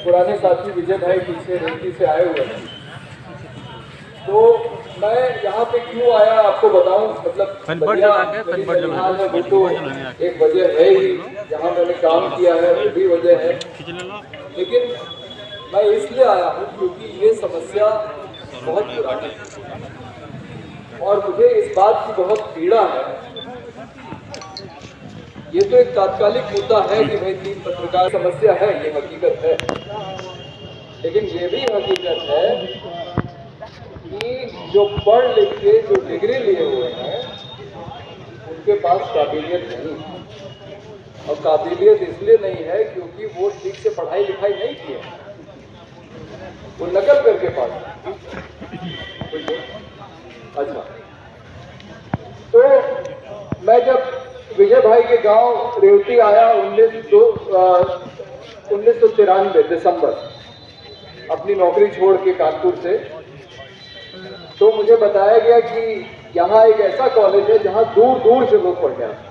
पुराने साथी विजय भाई पीछे रेती से आए हुए हैं। तो मैं यहाँ पे क्यों आया आपको बताऊं, मतलब वो तो एक वजह है ही, जहाँ मैंने काम किया है वो भी वजह है, लेकिन मैं इसलिए आया हूँ क्योंकि ये समस्या बहुत पुरानी है और मुझे इस बात की बहुत पीड़ा है। ये तो एक तात्कालिक मुद्दा है कि भाई 3 पत्रकार समस्या है, ये हकीकत है, लेकिन ये भी हकीकत है कि जो पढ़ लिख के जो डिग्री लिए हुए हैं उनके पास काबिलियत नहीं है। और काबिलियत इसलिए नहीं है क्योंकि वो ठीक से पढ़ाई लिखाई नहीं की है, वो नकल करके पास। अच्छा, तो मैं जब विजय भाई के गांव रेवती आया 1993 दिसंबर, अपनी नौकरी छोड़ के कानपुर से, तो मुझे बताया गया कि यहाँ एक ऐसा कॉलेज है जहाँ दूर दूर से लोग पढ़ने आते हैं।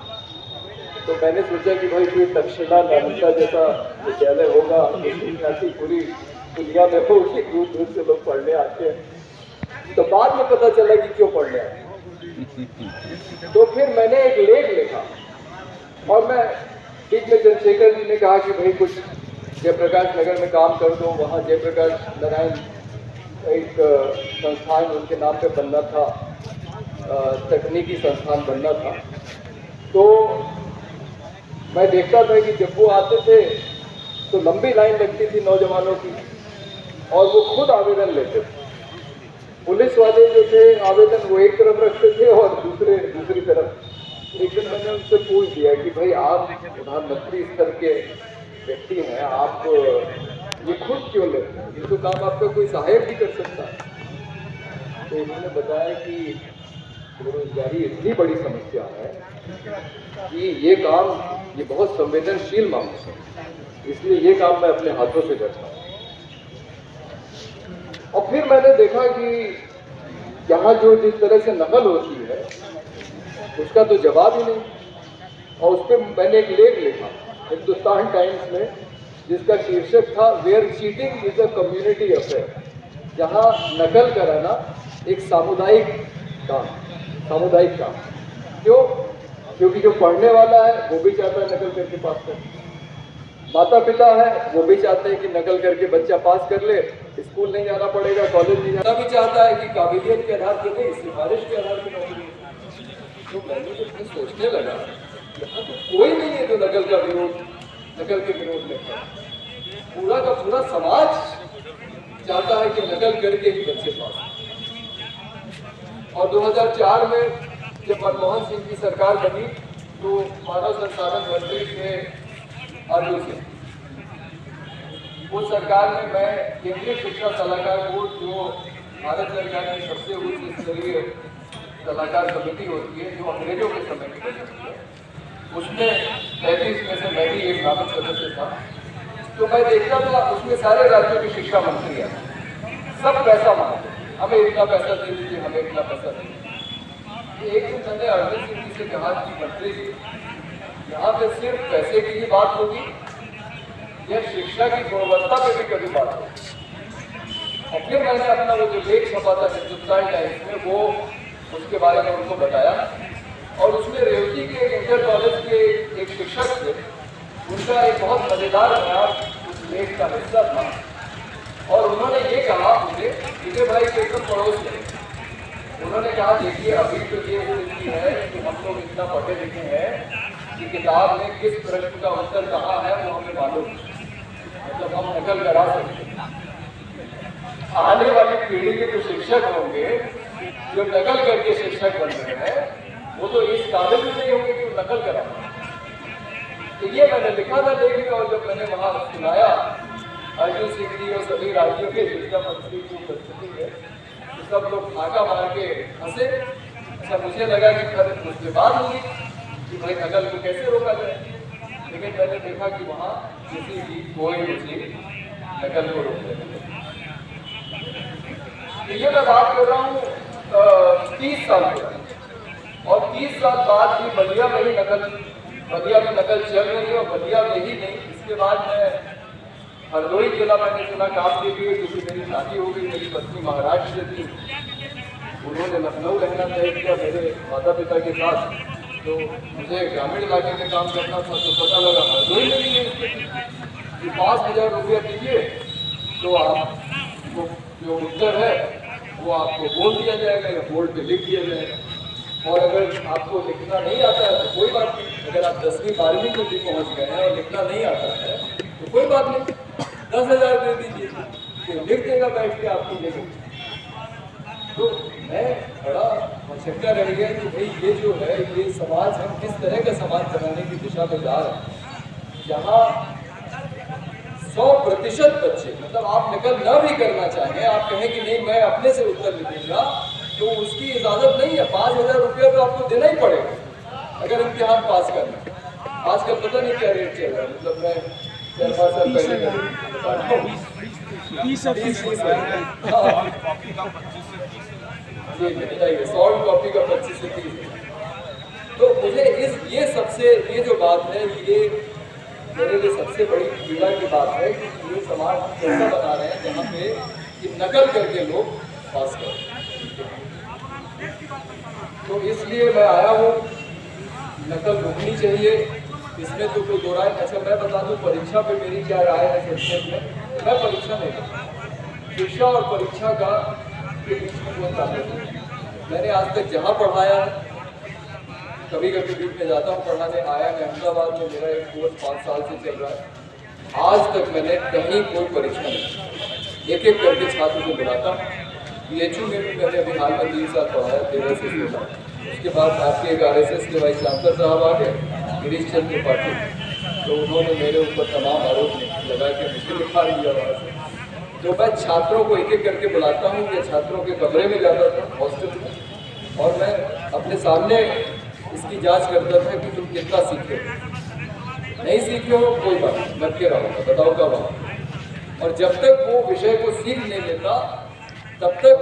तो मैंने सोचा कि भाई कोई तक्षशिला नालंदा जैसा विद्यालय होगा, पूरी दुनिया में होगी, दूर दूर से लोग पढ़ने आते हैं। तो बाद में पता चला कि क्यों पढ़ने आते हैं। तो फिर मैंने एक लेख लिखा और मैं बीच में चंद्रशेखर जी ने कहा कि भाई कुछ जयप्रकाश नगर में काम कर दो, वहाँ जयप्रकाश नारायण एक संस्थान उनके नाम पे बनना था, तकनीकी संस्थान बनना था। तो मैं देखता था कि जब वो आते थे तो लंबी लाइन लगती थी नौजवानों की और वो खुद आवेदन लेते थे। पुलिस वाले जो थे आवेदन वो एक तरफ रखते थे और दूसरी तरफ। एक दिन मैंने उनसे पूछ दिया कि भाई आप प्रधानमंत्री स्तर के व्यक्ति हैं, आप ये खुद क्यों लेते हैं, ये तो काम आपका कोई सहायक भी कर सकता है। तो उन्होंने बताया कि बेरोजगारी इतनी बड़ी समस्या है कि ये काम, ये बहुत संवेदनशील मामला है, इसलिए ये काम मैं अपने हाथों से करता हूँ। और फिर मैंने देखा कि यहाँ जो जिस तरह से नकल होती है उसका तो जवाब ही नहीं। और उस पर मैंने एक लेख लिखा हिंदुस्तान टाइम्स में, जिसका शीर्षक था where cheating is a community affair, जहाँ नकल कराना एक सामुदायिक काम। क्यों? क्योंकि जो पढ़ने वाला है वो भी चाहता है नकल करके पास कर, माता पिता है वो भी चाहते हैं कि नकल करके बच्चा पास कर ले, स्कूल नहीं जाना पड़ेगा, कॉलेज नहीं जाना, भी चाहता है कि काबिलियत के आधार पर नहीं, सिफारिश के आधार पर नौकरी। तो मैंने तो सोचने लगा यहाँ तो कोई नहीं है जो नकल के विरोध में है। पूरा का पूरा समाज चाहता है कि नकल करके ही बच्चे पास। और 2004 में जब मनमोहन सिंह की सरकार बनी तो मानव संसाधन मंत्री थे अर्जुन सिंह। उस सरकार में मैं केंद्रीय शिक्षा सलाहकार बोर्ड, जो भारत सरकार की सबसे उच्च स्तरीय सलाहकार समिति होती है, जो अंग्रेजों के समय की बनी है, उसमें 33 में से मैं भी एक नामक सदस्य था। तो मैं देखता था उसमें सारे राज्यों के शिक्षा मंत्री हैं, सब पैसा मांगते, हमें इतना पैसा दे दीजिए, हमें इतना पैसा दे दीजिए। एक दिन मैंने अर्जुन सिंह जी से कहा कि मंत्री जी, यहाँ पे सिर्फ पैसे की ही बात होगी या शिक्षा की गुणवत्ता पे भी कभी बात होगी? और फिर मैंने अपना वो जो लेख छपा था हिंदुस्तान टाइम्स में, वो उसके बारे में उनको बताया। और उसमें रेवती के इंटर कॉलेज के एक शिक्षक थे, उनका एक बहुत मजेदार बयान उस लेख का हिस्सा था। और उन्होंने ये कहा मुझे, विजय भाई के एकदम पड़ोस में, उन्होंने कहा देखिए अभी तो ये स्थिति है कि हम लोग इतना पढ़े लिखे हैं कि किताब में किस प्रश्न का उत्तर कहाँ है वो हमें मालूम, मतलब हम नकल करा सकते हैं। आने वाली पीढ़ी के जो शिक्षक होंगे, जो नकल करके शिक्षक बन रहे हैं, वो तो इस काबिल भी नहीं होंगे कि नकल करा। तो ये मैंने लिखा था लेख, और जब मैंने वहाँ सुनाया अर्जुन सिंह जी और सभी राज्यों के शिक्षा मंत्री की उपस्थिति है, तो सब लोग फाका मार के हंसे। अच्छा, मुझे लगा कि फिर मुझसे बात होगी कि भाई नकल को कैसे रोका जाए, लेकिन मैंने देखा कि वहाँ किसी भी कोई मुझे नकल को रोकने लगे। ये मैं बात कर रहा हूँ 30 साल पहले, और 30 साल बाद भी बलिया में ही नकल चल रही है। और बलिया में ही नहीं, इसके बाद मैं हरदोई जिला मैंने चुना काम के लिए, क्योंकि मेरी शादी हो गई, मेरी पत्नी महाराष्ट्र से थी, उन्होंने लखनऊ रहना तय किया मेरे माता पिता के साथ। तो मुझे ग्रामीण इलाके में काम करना था, तो पता लगा हरदोई में भी कि 5,000 रुपया दीजिए तो आपको जो उत्तर है वो आपको बोल दिया जाएगा या बोर्ड पे लिख दिया जाएगा। और अगर आपको लिखना नहीं आता है तो कोई बात नहीं, अगर आप 10वीं 12वीं में भी पहुँच गए हैं और लिखना नहीं आता है तो कोई बात नहीं, 10,000 दे दीजिए, तो लिख देगा बैठ के आपको लेकर। तो मैं बड़ा मशक्का रह गया कि भाई ये जो है ये समाज हम किस तरह का समाज बनाने की दिशा में जा रहे हैं, जहाँ 100% बच्चे, मतलब आप नकल न भी करना चाहें, आप कहें कि नहीं मैं अपने से उत्तर लिखूंगा, तो उसकी इजाजत नहीं है। 5,000 रुपया तो आपको देना ही पड़ेगा अगर इम्तिहान पास करना है। आजकल पता नहीं क्या रेट चल रहा है, मतलब मैं 4-5 साल पहले 100 कॉपी का 25 से 30। तो मुझे ये जो बात है, ये मेरे लिए सबसे बड़ी पीड़ा की बात है कि ये समाज कैसा बना रहे हैं जहाँ पे कि नकल करके लोग पास करें। तो इसलिए मैं आया हूँ, नकल रोकनी चाहिए, इसमें तो कोई दो राय। अच्छा मैं बता दूँ परीक्षा पे मेरी क्या राय है सेक्शन में। मैं परीक्षा नहीं करता, शिक्षा और परीक्षा का के बीच में कोई ताल्लुक नहीं। मैंने आज तक जहाँ पढ़ाया है, कभी कभी बीच में जाता हूँ पढ़ाने, आया मैं अहमदाबाद में, मेरा एक कोर्स 5 साल से चल रहा है, आज तक मैंने कहीं कोई परीक्षा नहीं। एक एक करके छात्र को बुलाता हूँ। BHU में भी मैंने अभी हाल में 3 साल पढ़ाया, 13 से 16। उसके बाद आपके एक RSS के वाइस चांसलर साहब आ गए, गिरीश चंद्र त्रिपाठी, तो उन्होंने मेरे ऊपर तमाम आरोप लगा के मुझे लिखा दिया वहाँ से। तो मैं छात्रों को एक एक करके बुलाता हूँ, या छात्रों के कमरे में जाता था हॉस्टल में, और मैं अपने सामने इसकी जांच करता था कि तुम कितना सीखे हो। नहीं सीखे हो कोई बात नहीं, मत के रहो, बताओ कब आओ। और जब तक वो विषय को सीख नहीं लेता तब तक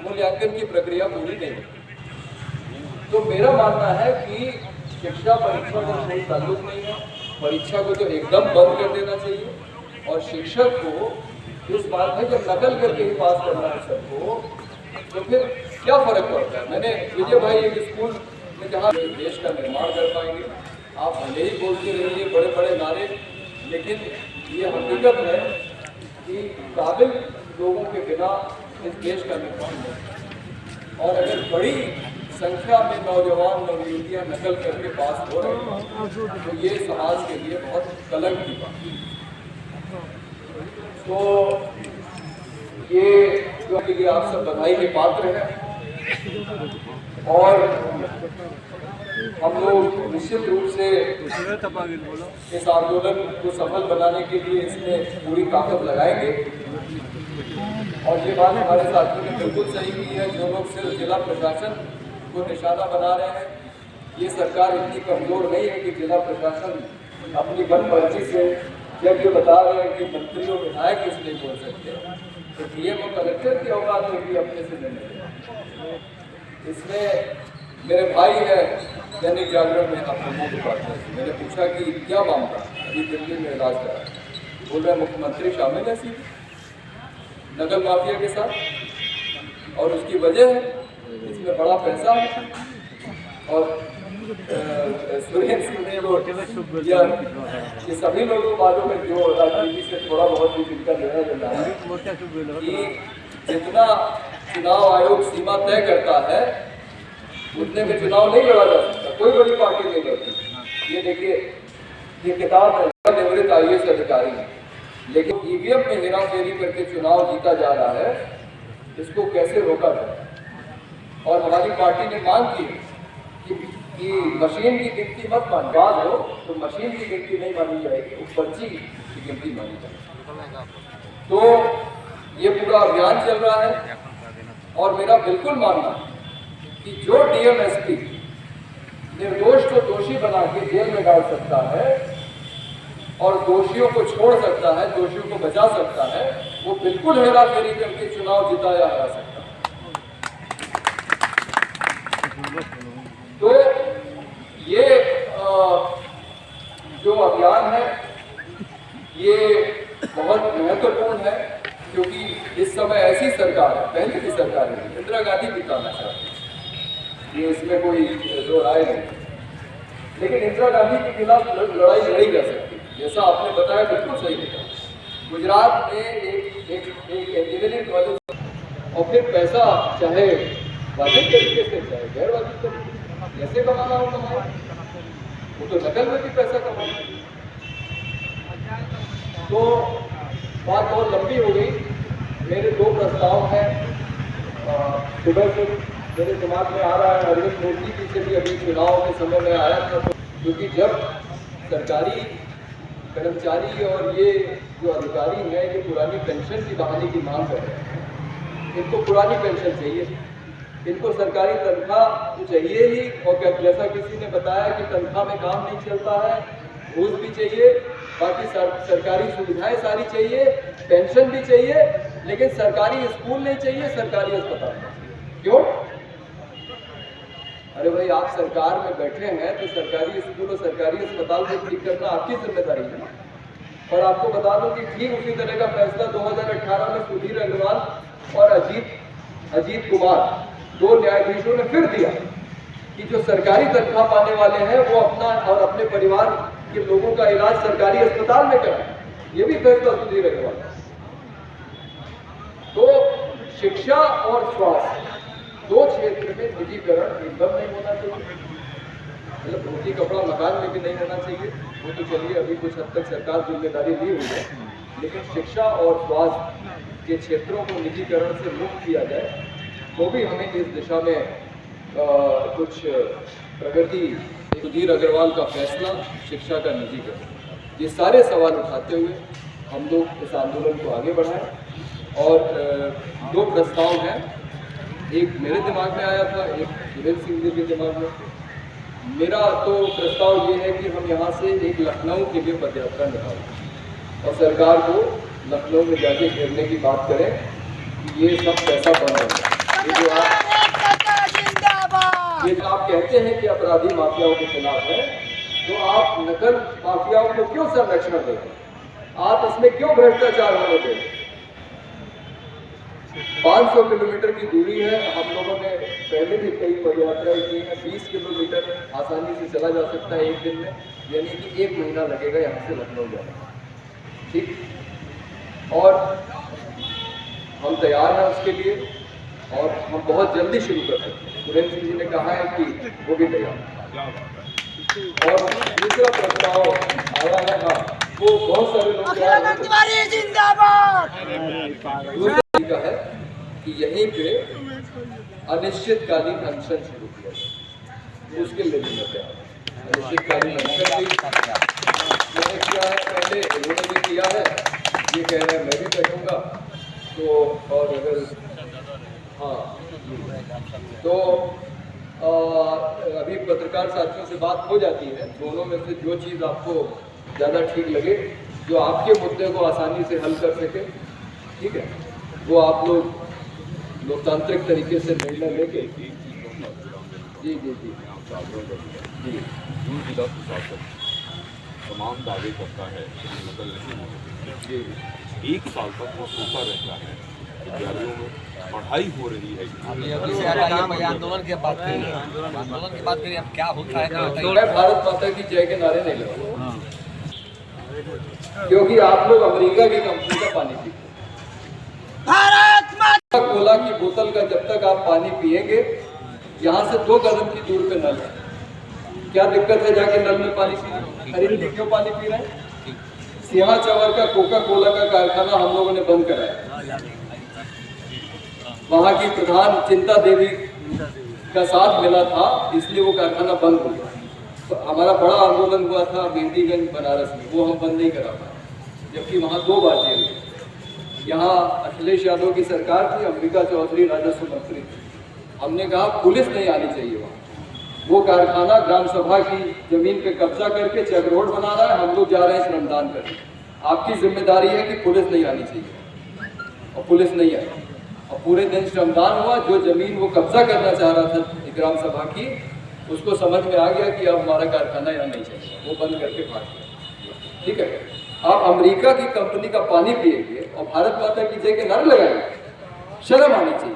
मूल्यांकन की प्रक्रिया पूरी नहीं होती। तो मेरा मानना है कि शिक्षा परीक्षा का कोई ताल्लुक नहीं है, परीक्षा को तो एकदम बंद कर देना चाहिए। और शिक्षक को इस बात में जब नकल करके ही पास करना है सबको, तो फिर क्या फर्क पड़ता है। मैंने विजय भाई एक स्कूल में कहा देश का निर्माण कर पाएंगे, आप भले ही बोलते रहिए बड़े बड़े नारे, लेकिन ये हकीकत है कि काबिल लोगों के बिना इस देश का निर्माण नहीं। और अगर बड़ी संख्या में नौजवान नवयुवतियाँ नकल करके पास हो रहे हैं तो ये समाज के लिए बहुत कलंक की बात है। तो ये जो के लिए आप सब बधाई के पात्र हैं, और हम लोग निश्चित रूप से इस आंदोलन को सफल बनाने के लिए इसमें पूरी ताकत लगाएंगे। और ये बात हमारे साथियों ने बिल्कुल सही की है, जो लोग सिर्फ जिला प्रशासन को निशाना बना रहे हैं, ये सरकार इतनी कमजोर नहीं है कि जिला प्रशासन अपनी मनमर्जी से, जब ये बता रहे हैं कि मंत्री और विधायक कुछ नहीं बोल सकते, तो DM और कलेक्टर की औकात होगी अपने से निर्णय। इसमें मेरे भाई है दैनिक जागरण में प्रमोद उपाध्याय, मैंने पूछा कि क्या मामला, अभी दिल्ली में इलाज करा, बोल रहे मुख्यमंत्री शामिल है सीधे नकल माफिया के साथ, और उसकी वजह है इसमें बड़ा पैसा है। और सुरेंद्र सिंह ने वो ये सभी लोगों को मालूम है जो राजनीति से थोड़ा बहुत भी जिनका लेना देना है, कि जितना चुनाव आयोग सीमा तय करता है उतने में चुनाव नहीं लड़ा जा सकता, कोई बड़ी पार्टी नहीं लड़ती। ये देखिए, ये किताब है, निवृत्त IAS अधिकारी है, लेकिन EVM में हेराफेरी करके चुनाव जीता जा रहा है, इसको कैसे रोका जाए। और हमारी पार्टी ने मांग की कि मशीन की गिनती मत मानी, बात हो तो मशीन की गिनती नहीं मानी जाएगी, वो पर्ची की गिनती मानी जाएगी। तो ये पूरा अभियान चल रहा है, और मेरा बिल्कुल मानना कि जो DM SP निर्दोष को दोषी बना के जेल में डाल सकता है और दोषियों को छोड़ सकता है, दोषियों को बचा सकता है, वो बिल्कुल हेराफेरी करके चुनाव जिताया जा सकता है। तो ये जो अभियान है, ये बहुत महत्वपूर्ण है, क्योंकि इस समय ऐसी सरकार है, पहले की सरकार है, इंदिरा गांधी भी कहना चाहती है, ये इसमें कोई दो राय नहीं। लेकिन इंदिरा गांधी के खिलाफ लड़ाई लड़ी जा सकती, जैसा आपने बताया बिल्कुल सही है। गुजरात में एक इंजीनियरिंग कॉलेज, और फिर पैसा चाहे वाजिब तरीके से चाहे गैर वाजिब तरीके से जैसे कमाना हो कमाए, वो तो नकल में भी पैसा कमाए। तो बात बहुत लंबी हो गई। मेरे दो प्रस्ताव हैं, सुबह से मेरे दिमाग में आ रहा है। अरविंद मोदी जी से भी अभी चुनाव के समय में आया था, क्योंकि जब सरकारी कर्मचारी और ये जो अधिकारी हैं, ये पुरानी पेंशन की बहाली की मांग कर रहे हैं। इनको पुरानी पेंशन चाहिए, इनको सरकारी तनख्वाह तो चाहिए ही, और क्या जैसा किसी ने बताया कि तनख्वाह में काम नहीं चलता है, घूस भी चाहिए, बाकी सरकारी सुविधाएं सारी चाहिए, पेंशन भी चाहिए, लेकिन सरकारी स्कूल नहीं चाहिए, सरकारी अस्पताल नहीं चाहिए। क्यों? अरे भाई, आप सरकार में बैठे हैं तो सरकारी स्कूल और सरकारी अस्पताल को ठीक करना आपकी जिम्मेदारी है ना। और आपको बता दूं कि ठीक उसी तरह का फैसला 2018 में सुधीर अग्रवाल और अजीत कुमार, दो न्यायाधीशों ने फिर दिया कि जो सरकारी तनख्वाह पाने वाले हैं वो अपना और अपने परिवार के लोगों का इलाज सरकारी अस्पताल में कराएं। ये भी फैसला सुधीर अग्रवाल। तो शिक्षा और स्वास्थ्य दो क्षेत्र में निजीकरण एकदम नहीं होना चाहिए। मतलब रोटी कपड़ा मकान में भी नहीं होना चाहिए, वो तो चलिए अभी कुछ हद तक सरकार जिम्मेदारी ली हुई है, लेकिन शिक्षा और स्वास्थ्य के क्षेत्रों को निजीकरण से मुक्त किया जाए, तो भी हमें इस दिशा में कुछ प्रगति। सुधीर अग्रवाल का फैसला, शिक्षा का निजीकरण, ये सारे सवाल उठाते हुए हम लोग इस आंदोलन को आगे बढ़ाएं। और दो प्रस्ताव हैं, एक मेरे दिमाग में आया था, एक वीरेंद्र सिंह जी के दिमाग में। मेरा तो प्रस्ताव ये है कि हम यहाँ से एक लखनऊ के लिए पदयात्रा निकालें और सरकार को लखनऊ में जाके घेरने की बात करें कि ये सब पैसा बंद है। ये जो आप कहते हैं कि अपराधी माफियाओं के खिलाफ है, तो आप नकल माफियाओं को क्यों संरक्षण दे रहे हैं? आप इसमें क्यों भ्रष्टाचार होने दे रहे हैं? 500 किलोमीटर की दूरी है, हम लोगों ने पहले भी कई पदयात्राएं की हैं। 20 किलोमीटर आसानी से चला जा सकता है एक दिन में, यानी कि 1 महीना लगेगा यहाँ से लखनऊ जाने। ठीक, और हम तैयार हैं उसके लिए, और हम बहुत जल्दी शुरू कर सकते हैं। वीरेंद्र सिंह जी ने कहा है कि वो भी तैयार है। और दूसरा प्रस्ताव आया है, हाँ, वो बहुत सारे लोग का है कि यहीं पे अनिश्चितकालीन अनशन शुरू किया जाए, उसके लिए भी मैं अनिश्चितकालीन अनशन मैंने किया है, पहले उन्होंने भी किया है, ये कह रहे हैं मैं भी बैठूंगा। तो और अगर हाँ, तो अभी पत्रकार साथियों से बात हो जाती है, दोनों में से जो चीज़ आपको ज़्यादा ठीक लगे, जो आपके मुद्दे को आसानी से हल कर सके, ठीक है, वो आप लोग लोकतांत्रिक तरीके से निर्णय लेके। जी जी जी जी जिला प्रशासन तमाम दावे करता है कि नकल नहीं होगी। 1 साल तक वो सूखा रहता है, विद्यालयों में पढ़ाई हो रही है। आंदोलन की बात करिए, अब क्या होता है? मैं भारत माता की जय के नारे नहीं लगा, क्योंकि आप लोग अमेरिका की कंपनी का पानी पीते हैं। भारत माता कोला की बोतल का जब तक आप पानी पिएंगे, यहाँ से 2 कदम की दूर पे नल है, क्या दिक्कत है जाके नल में पानी पीना? खरीद के क्यों पानी पी रहे हैं? सिंहा चवर का कोका कोला का कारखाना हम लोगों ने बंद कराया, वहाँ की प्रधान चिंता देवी का साथ मिला था, इसलिए वो कारखाना बंद हो गया। तो हमारा बड़ा आंदोलन हुआ था मेहंदीगंज बनारस में, वो हम बंद नहीं करा पाए, जबकि वहाँ 2 बार जेल गए। यहाँ अखिलेश यादव की सरकार थी, अंबिका चौधरी राजस्व मंत्री थी, हमने कहा पुलिस नहीं आनी चाहिए वहाँ। वो कारखाना ग्राम सभा की जमीन पे कब्जा करके चेक रोड बना रहा है, हम लोग जा रहे हैं श्रमदान करने। आपकी जिम्मेदारी है कि पुलिस नहीं आनी चाहिए, और पुलिस नहीं आई, और पूरे दिन श्रमदान हुआ। जो जमीन वो कब्जा करना चाह रहा था ग्राम सभा की, उसको समझ में आ गया कि अब हमारा कारखाना यहाँ नहीं चाहिए, वो बंद करके भाग गया। ठीक है, आप अमेरिका की कंपनी का पानी पिएंगे और भारत माता की जय के नारे लगाएंगे। शर्म आनी चाहिए।